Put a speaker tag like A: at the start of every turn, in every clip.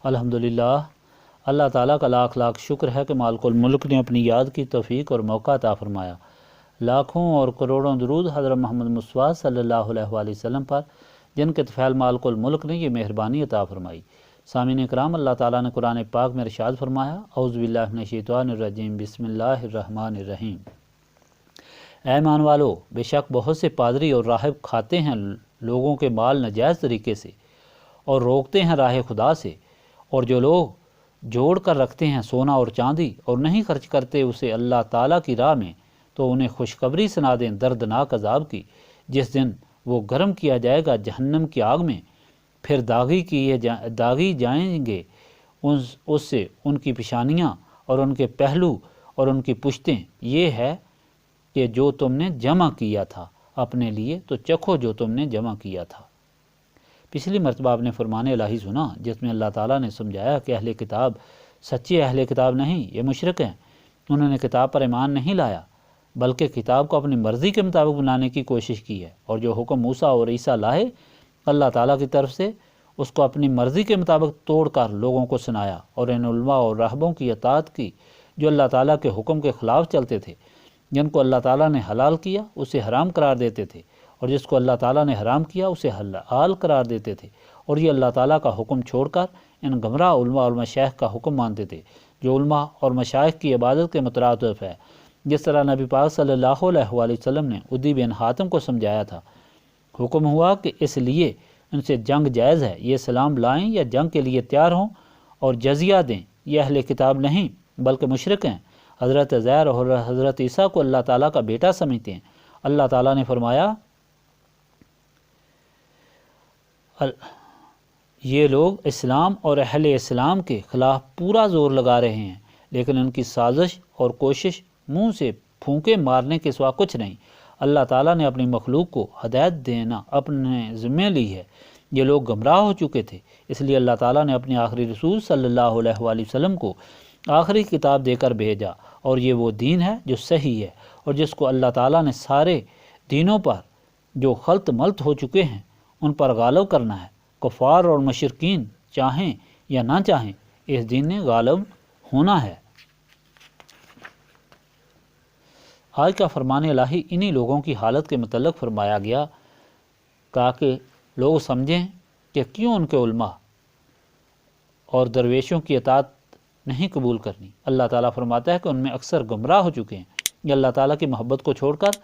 A: الحمدللہ، اللہ تعالیٰ کا لاکھ لاکھ شکر ہے کہ مالک الملک نے اپنی یاد کی توفیق اور موقع عطا فرمایا۔ لاکھوں اور کروڑوں درود حضرت محمد مصطفیٰ صلی اللہ علیہ وآلہ وسلم پر، جن کے طفیل مالک الملک نے یہ مہربانی عطا فرمائی۔ سامعین کرام، اللہ تعالیٰ نے قرآن پاک میں ارشاد فرمایا، اعوذ باللہ من الشیطان الرجیم، بسم اللہ الرحمن الرحیم۔ اے ایمان والو، بے شک بہت سے پادری اور راہب کھاتے ہیں لوگوں کے مال ناجائز طریقے سے اور روکتے ہیں راہ خدا سے، اور جو لوگ جوڑ کر رکھتے ہیں سونا اور چاندی اور نہیں خرچ کرتے اسے اللہ تعالیٰ کی راہ میں، تو انہیں خوشخبری سنا دیں دردناک عذاب کی، جس دن وہ گرم کیا جائے گا جہنم کی آگ میں، پھر داغی جائیں گے اس سے ان کی پیشانیاں اور ان کے پہلو اور ان کی پشتیں۔ یہ ہے کہ جو تم نے جمع کیا تھا اپنے لیے، تو چکھو جو تم نے جمع کیا تھا۔ پچھلی مرتبہ آپ نے فرمان الہی سنا، جس میں اللہ تعالیٰ نے سمجھایا کہ اہل کتاب سچے اہل کتاب نہیں، یہ مشرک ہیں۔ انہوں نے کتاب پر ایمان نہیں لایا، بلکہ کتاب کو اپنی مرضی کے مطابق بنانے کی کوشش کی ہے، اور جو حکم موسیٰ اور عیسیٰ لائے اللہ تعالیٰ کی طرف سے، اس کو اپنی مرضی کے مطابق توڑ کر لوگوں کو سنایا، اور ان علماء اور راہبوں کی اطاعت کی جو اللہ تعالیٰ کے حکم کے خلاف چلتے تھے، جن کو اللہ تعالیٰ نے حلال کیا اسے حرام قرار دیتے تھے، اور جس کو اللہ تعالیٰ نے حرام کیا اسے حلال قرار دیتے تھے، اور یہ اللہ تعالیٰ کا حکم چھوڑ کر ان گمراہ علماء اور مشائخ کا حکم مانتے تھے، جو علماء اور مشائخ کی عبادت کے مترادف ہے، جس طرح نبی پاک صلی اللہ علیہ وآلہ وسلم نے عدی بن حاتم کو سمجھایا تھا۔ حکم ہوا کہ اس لیے ان سے جنگ جائز ہے، یہ سلام لائیں یا جنگ کے لیے تیار ہوں اور جزیہ دیں۔ یہ اہل کتاب نہیں بلکہ مشرک ہیں، حضرت عزیر اور حضرت عیسیٰ کو اللہ تعالیٰ کا بیٹا سمجھتے ہیں۔ اللہ تعالیٰ نے فرمایا، یہ لوگ اسلام اور اہل اسلام کے خلاف پورا زور لگا رہے ہیں، لیکن ان کی سازش اور کوشش منہ سے پھونکے مارنے کے سوا کچھ نہیں۔ اللہ تعالیٰ نے اپنی مخلوق کو ہدایت دینا اپنے ذمہ لی ہے۔ یہ لوگ گمراہ ہو چکے تھے، اس لیے اللہ تعالیٰ نے اپنے آخری رسول صلی اللہ علیہ وآلہ وسلم کو آخری کتاب دے کر بھیجا، اور یہ وہ دین ہے جو صحیح ہے، اور جس کو اللہ تعالیٰ نے سارے دینوں پر جو خلط ملط ہو چکے ہیں ان پر غالب کرنا ہے۔ کفار اور مشرکین چاہیں یا نہ چاہیں، اس دین نے غالب ہونا ہے۔ آج کا فرمان الہی انہی لوگوں کی حالت کے متعلق فرمایا گیا، تاکہ لوگ سمجھیں کہ کیوں ان کے علماء اور درویشوں کی اطاعت نہیں قبول کرنی۔ اللہ تعالیٰ فرماتا ہے کہ ان میں اکثر گمراہ ہو چکے ہیں، یہ اللہ تعالیٰ کی محبت کو چھوڑ کر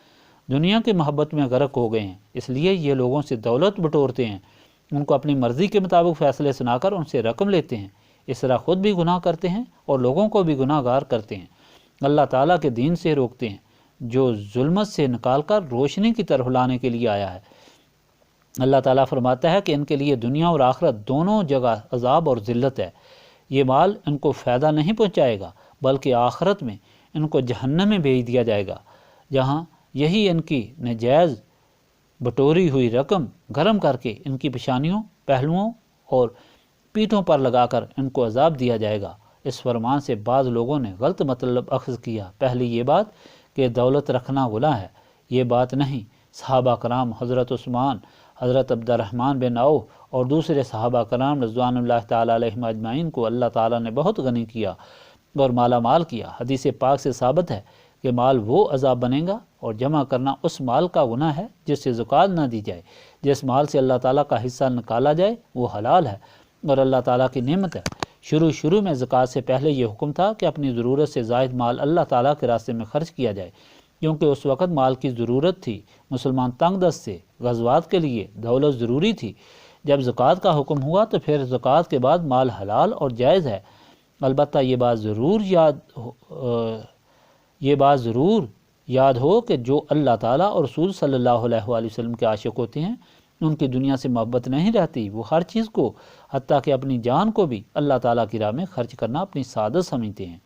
A: دنیا کی محبت میں غرق ہو گئے ہیں، اس لیے یہ لوگوں سے دولت بٹورتے ہیں، ان کو اپنی مرضی کے مطابق فیصلے سنا کر ان سے رقم لیتے ہیں، اس طرح خود بھی گناہ کرتے ہیں اور لوگوں کو بھی گناہ گار کرتے ہیں، اللہ تعالیٰ کے دین سے روکتے ہیں جو ظلمت سے نکال کر روشنی کی طرف لانے کے لیے آیا ہے۔ اللہ تعالیٰ فرماتا ہے کہ ان کے لیے دنیا اور آخرت دونوں جگہ عذاب اور ذلت ہے۔ یہ مال ان کو فائدہ نہیں پہنچائے گا، بلکہ آخرت میں ان کو جہنم میں بھیج دیا جائے گا، جہاں یہی ان کی ناجائز بٹوری ہوئی رقم گرم کر کے ان کی پیشانیوں، پہلوؤں اور پیٹھوں پر لگا کر ان کو عذاب دیا جائے گا۔ اس فرمان سے بعض لوگوں نے غلط مطلب اخذ کیا۔ پہلی یہ بات کہ دولت رکھنا گناہ ہے، یہ بات نہیں۔ صحابہ کرام حضرت عثمان، حضرت عبد الرحمن بن عوف اور دوسرے صحابہ کرام رضوان اللہ تعالیٰ علیہم اجمعین کو اللہ تعالیٰ نے بہت غنی کیا اور مالا مال کیا۔ حدیث پاک سے ثابت ہے کہ مال وہ عذاب بنے گا، اور جمع کرنا اس مال کا گناہ ہے جس سے زکوٰۃ نہ دی جائے۔ جس مال سے اللہ تعالیٰ کا حصہ نکالا جائے وہ حلال ہے اور اللہ تعالیٰ کی نعمت ہے۔ شروع میں زکوٰۃ سے پہلے یہ حکم تھا کہ اپنی ضرورت سے زائد مال اللہ تعالیٰ کے راستے میں خرچ کیا جائے، کیونکہ اس وقت مال کی ضرورت تھی، مسلمان تنگ دست سے، غزوات کے لیے دولت ضروری تھی۔ جب زکوٰۃ کا حکم ہوا تو پھر زکوٰۃ کے بعد مال حلال اور جائز ہے۔ البتہ یہ بات ضرور یاد ہو کہ جو اللہ تعالیٰ اور رسول صلی اللہ علیہ وآلہ وسلم کے عاشق ہوتے ہیں، ان کی دنیا سے محبت نہیں رہتی، وہ ہر چیز کو، حتیٰ کہ اپنی جان کو بھی اللہ تعالیٰ کی راہ میں خرچ کرنا اپنی سعادت سمجھتے ہیں۔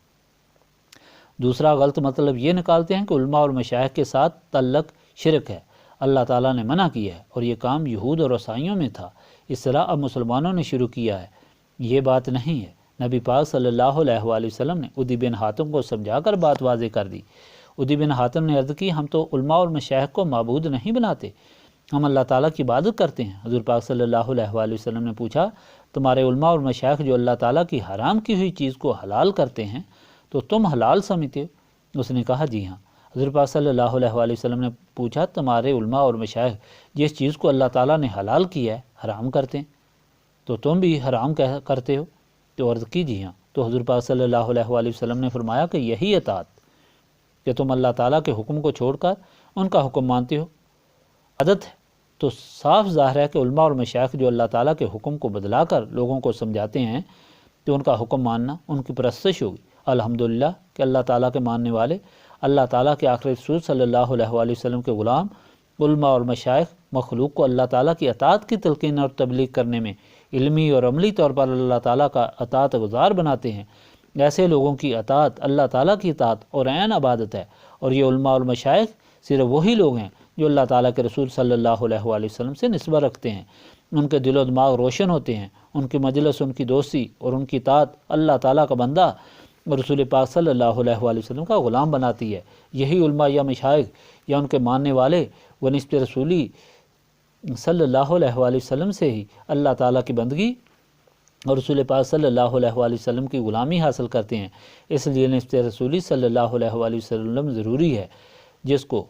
A: دوسرا غلط مطلب یہ نکالتے ہیں کہ علماء اور مشائخ کے ساتھ تعلق شرک ہے، اللہ تعالیٰ نے منع کیا ہے اور یہ کام یہود اور عیسائیوں میں تھا، اس طرح اب مسلمانوں نے شروع کیا ہے۔ یہ بات نہیں ہے۔ نبی پاک صلی اللہ علیہ وآلہ وسلم نے عدی بن حاتم کو سمجھا کر بات واضح کر دی۔ عدی بن حاتم نے عرض کی، ہم تو علماء اور مشائخ کو معبود نہیں بناتے، ہم اللہ تعالیٰ کی عبادت کرتے ہیں۔ حضور پاک صلی اللہ علیہ وآلہ وسلم نے پوچھا، تمہارے علماء اور مشائخ جو اللہ تعالیٰ کی حرام کی ہوئی چیز کو حلال کرتے ہیں تو تم حلال سمجھتے ہو؟ اس نے کہا جی ہاں۔ حضرت پاک صلی اللہ علیہ وآلہ وسلم نے پوچھا تمہارے علماء اور مشائخ جس چیز کو اللہ تعالیٰ نے حلال کیا ہے حرام کرتے ہیں تو تم بھی حرام کرتے ہو؟ تو عرض کی جی ہاں۔ تو حضرت پاک صلی اللہ علیہ وآلہ وسلم نے فرمایا کہ یہی اطاعت کہ تم اللہ تعالیٰ کے حکم کو چھوڑ کر ان کا حکم مانتے ہو عادت ہے۔ تو صاف ظاہر ہے کہ علماء اور مشائخ جو اللہ تعالیٰ کے حکم کو بدلا کر لوگوں کو سمجھاتے ہیں کہ ان کا حکم ماننا ان کی پرستش ہوگی۔ الحمدللہ کہ اللہ تعالیٰ کے ماننے والے اللہ تعالیٰ کے آخری رسول صلی اللہ علیہ وآلہ وسلم کے غلام علماء اور مشائخ مخلوق کو اللہ تعالیٰ کی اطاعت کی تلقین اور تبلیغ کرنے میں علمی اور عملی طور پر اللہ تعالیٰ کا اطاعت گزار بناتے ہیں۔ ایسے لوگوں کی اطاعت اللہ تعالیٰ کی اطاعت اور عین عبادت ہے، اور یہ علماء اور مشائخ صرف وہی لوگ ہیں جو اللہ تعالیٰ کے رسول صلی اللہ علیہ وآلہ وسلم سے نسبت رکھتے ہیں۔ ان کے دل و دماغ روشن ہوتے ہیں، ان کی مجلس، ان کی دوستی اور ان کی اطاعت اللہ تعالیٰ کا بندہ اور رسول پاک صلی اللہ علیہ وآلہ وسلم کا غلام بناتی ہے۔ یہی علماء یا مشائخ یا ان کے ماننے والے وہ نسبت رسولی صلی اللہ علیہ وآلہ وسلم سے ہی اللہ تعالیٰ کی بندگی اور رسول پاک صلی اللہ علیہ وآلہ وسلم کی غلامی حاصل کرتے ہیں۔ اس لیے نسبت رسولی صلی اللہ علیہ وآلہ وسلم ضروری ہے، جس کو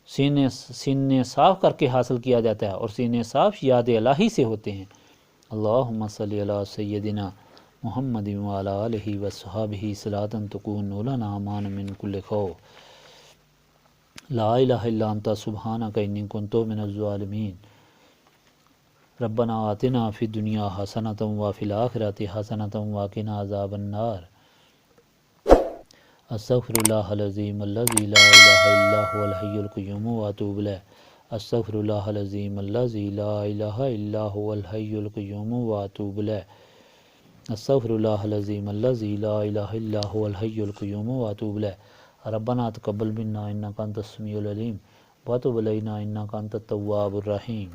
A: سینے صاف کر کے حاصل کیا جاتا ہے، اور سینے صاف یاد الہی سے ہوتے ہیں۔ اللہم صلی علی سیدنا محمد وعلی آلہ وصحبہ صلاۃ تکون لنا امان من کل خوف لا الہ الا انت سبحانک انی کنت من الظالمین ربنا آتنا فی الدنیا حسنۃ وفی الآخرۃ حسنۃ وقنا عذاب النار استغفر اللہ العظیم الذی لا الہ الا هو الحی القیوم واتوب الیہ استغفر اللہ العظیم الذی لا الہ الا هو الحی القیوم واتوب الیہ استغفر اللہ العظیم الذی لا الہ الا هو الحی القیوم واتوب الیہ ربنا تقبل منا انک انت السمیع العلیم وتب علینا انک انت التواب الرحیم۔